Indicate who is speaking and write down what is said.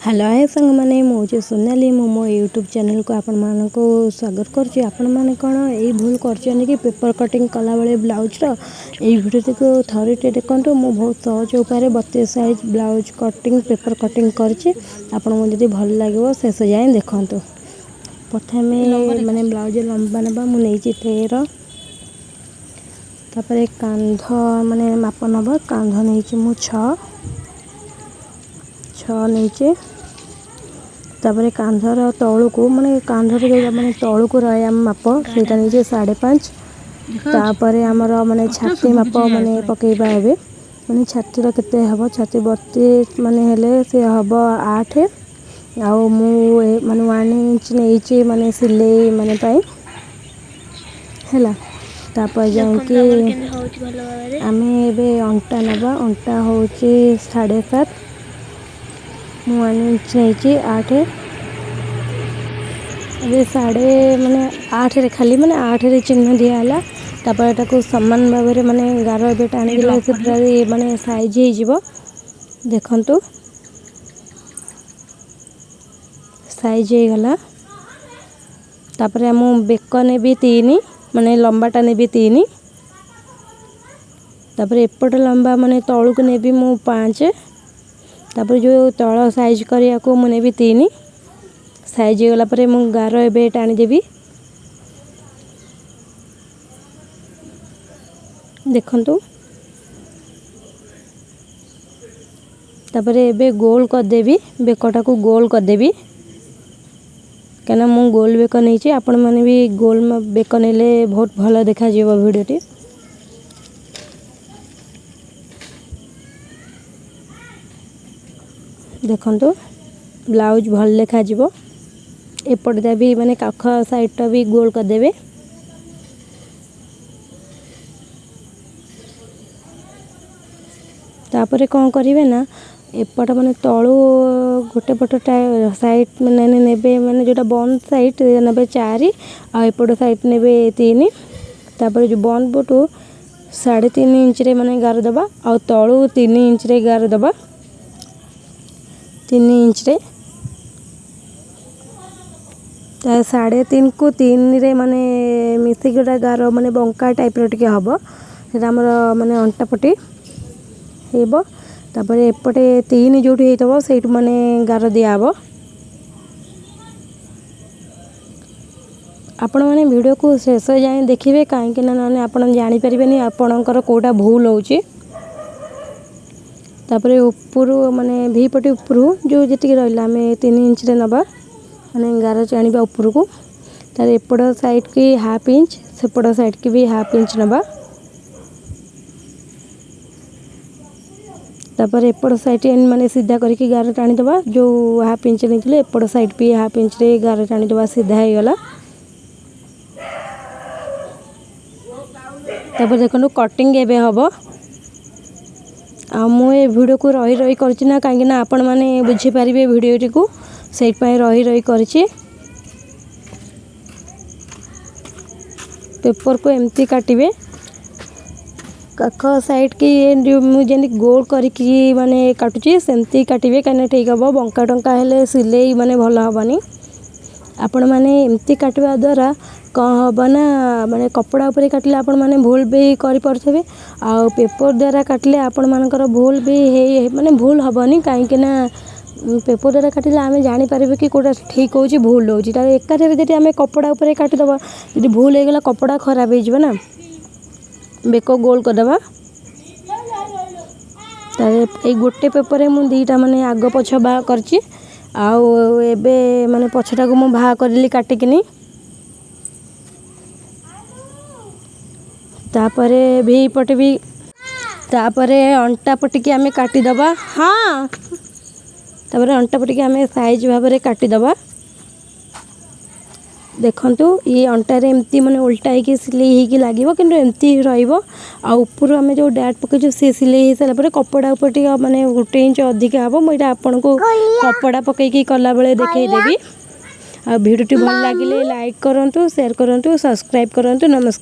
Speaker 1: Hello hi संग मैंने मुझे सोनाली मो यूट्यूब चैनल को आपण मानको स्वागत करछि। आपण माने कोन ए भूल करछन कि पेपर कटिंग कला बेले ब्लाउज रो ए वीडियो को थोड़े देखंतु। मो बहुत सहज उपाय 32 size blouse cutting paper cutting करछि। आपण को जदी भल लागो शेष जाए देखंतु। प्रथमे माने ब्लाउज लंबा नबा मु नै छि 13 तापर कांध माने माप नबा कांध नै छि मु 6 नहीं तापर कांधर तौल को माने कांधर जो माने तौल को रहे माप से 5.5 तापर आमर माने छाती माप माने पकेबा एबे माने छाती रो केते हबो छाती 32 माने हेले से हबो 8 आउ मु माने 1 इंच नहीं माने सिलाई माने पाई हैला। तापर जाय कि आमे एबे अंटा नबा अंटा होची 7.5 मु 1 इंच नहीं 8 अबे 8.5 माने 8 रे खाली माने 8 रे चिन्ह दिया हला। तापर एटा को समान भाव रे माने गारो एबे टाणी दिला से पूरा माने साइज हे जिवो देखंतु साइज हे गला। तापर हम बेकने भी 3 माने लंबाटा ने भी 3 तापर एपट लंबा माने तळु को ने भी मु 5 तापर जो तळ साइज करिया को मने भी 3 साइज गला परे मु गारो एबे टाणी देबी देखंतु। तापर एबे गोल कर देबी बेकटा को गोल कर देबी केना मु गोल बेक नै छी। आपण माने भी गोल बेक नेले बहुत भलो देखा जीवो वीडियोटी। देखंतु ब्लाउज भल लेखा जीवो एपट भी माने काख साइड टा भी गोल कर देबे। तापरे कौन करिवे ना एपट माने तळु गोटे पट साइड माने नेबे माने जोटा बंद साइड नेबे 4 आ एपट साइड नेबे 3 तापर जो बंद पटु 3.5 इंच रे माने गार दबा आ तळु 3 इंच रे गार दबा 3 इंच रे 3.5 को 3 रे माने मिसी गोटा गार माने बंका टाइप रो टिके हबो सेटा हमर माने अंटा पटी हेबो। तापर एपटे 3 जोठी हेतबो सेट माने गार दिया हबो। आपण माने वीडियो को शेष जाए देखिबे काहे कि ना नाने आपण जानि परिबेनी आपणकर कोटा भूल होउची। तापर ऊपर माने भी पटी ऊपर जो जति रहला में 3 इंच रे नबा माने गार चाणीबा ऊपर को तार एपड साइड की 1/2 इंच सेपड साइड की भी 1/2 इंच नबा। तापर एपड साइड माने सीधा करके गार टाणी दबा जो 1/2 इंच नेथिले एपड साइड भी 1/2 इंच रे गार टाणी दबा सीधा हे गला। तापर देखनु कटिंग एबे हबो आ मु ए वीडियो को रही रही करछि ना काहे ना आपण माने बुझी परिबे वीडियोटी को सेट पय रही रही करछि। पेपर को एमती काटिबे काख साइड की मु जेनी गोल करके माने काटुची सेमती काटिबे काने ठीक हबो। बंका टंका हेले सिलाई माने भलो हबनी। आपण माने एमती काटवा द्वारा कौन हबो ना माने कपड़ा ऊपर काटले आपण माने भूल भी करि परथबे आ पेपर द्वारा काटले आपण मानकर भूल भी हे माने भूल हबनी काहे कि ना पेपर द्वारा काटिले आमे जानि पारिबे कि कोटा ठीक होउची भूल होउची। ता एकारे जदी आमे कपड़ा ऊपर काटि दबा जदी भूल हे गेला कपड़ा खराब हे जिवो ना बेको गोल कर दबा। तारे ए गोटे पेपर मु दीटा माने आगो पछ बा करची आ एबे माने पछटा को मु भा करली काटिकिनी तापरे भी पटे भी तापरे अंटा पटी के आमे काटी दबा। हां तापरे अंटा पटी के आमे साइज भाबरे काटी दबा। देखंतु ये अंटा रे एमती माने उल्टा हे के सिलाई हे के लागिवो किंतु एमती रहइबो आ ऊपर आमे जो डैट पके जो से सिलाई हे साला परे कपड़ा ऊपर टी माने 1 इंच अधिक आबो। म एटा आपन को कपड़ा पके की कला बेले देखै देबी। आ वीडियो टी भल लागिले लाइक करंतु शेयर करंतु सब्सक्राइब करंतु। नमस्कार।